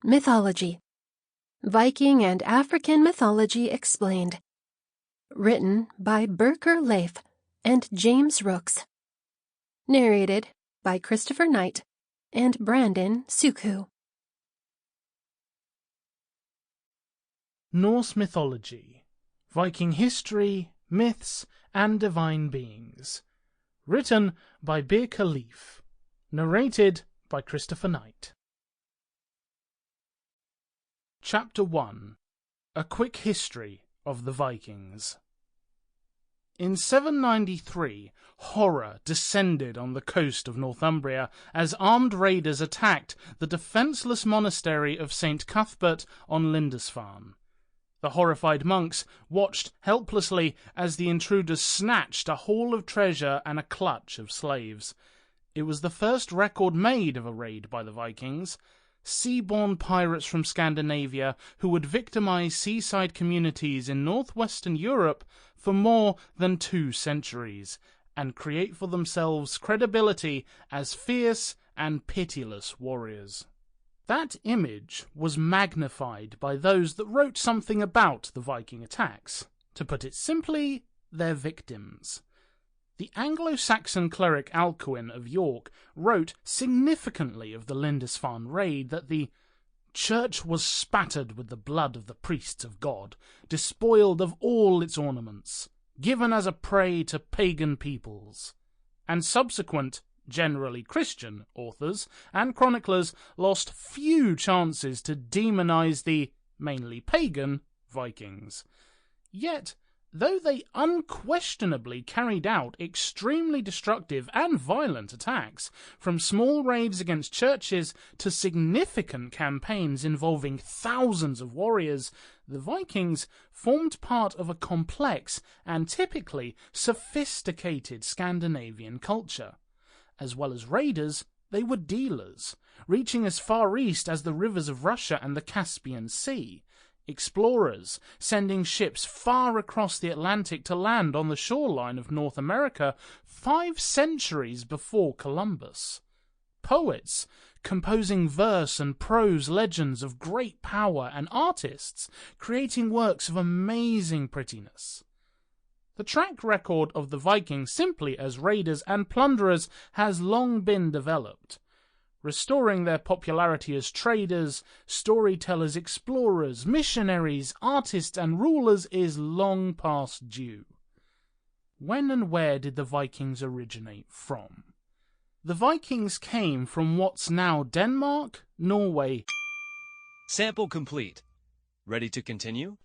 Mythology. Viking and African Mythology Explained. Written by Birker Leif and James Rooks. Narrated by Christopher Knight and Brandon Sukhu. Norse mythology, Viking history, myths, and divine beings. Written by Birker Leif. Narrated by Christopher Knight. Chapter 1. A Quick History of the Vikings. In 793, horror descended on the coast of Northumbria as armed raiders attacked the defenceless monastery of St. Cuthbert on Lindisfarne. The horrified monks watched helplessly as the intruders snatched a haul of treasure and a clutch of slaves. It was the first record made of a raid by the Vikings. Sea-born pirates from Scandinavia who would victimize seaside communities in northwestern Europe for more than 2 centuries, and create for themselves credibility as fierce and pitiless warriors. That image was magnified by those that wrote something about the Viking attacks. To put it simply, their victims. The Anglo-Saxon cleric Alcuin of York wrote significantly of the Lindisfarne raid that the church was spattered with the blood of the priests of God, despoiled of all its ornaments, given as a prey to pagan peoples, and subsequent, generally Christian, authors and chroniclers lost few chances to demonize the, mainly pagan, Vikings. Yet, though they unquestionably carried out extremely destructive and violent attacks, from small raids against churches to significant campaigns involving thousands of warriors, the Vikings formed part of a complex and typically sophisticated Scandinavian culture. As well as raiders, they were dealers, reaching as far east as the rivers of Russia and the Caspian Sea. Explorers, sending ships far across the Atlantic to land on the shoreline of North America 5 centuries before Columbus. Poets, composing verse and prose legends of great power, and artists, creating works of amazing prettiness. The track record of the Vikings simply as raiders and plunderers has long been developed. Restoring their popularity as traders, storytellers, explorers, missionaries, artists, and rulers is long past due. When and where did the Vikings originate from? The Vikings came from what's now Denmark, Norway. Sample complete. Ready to continue?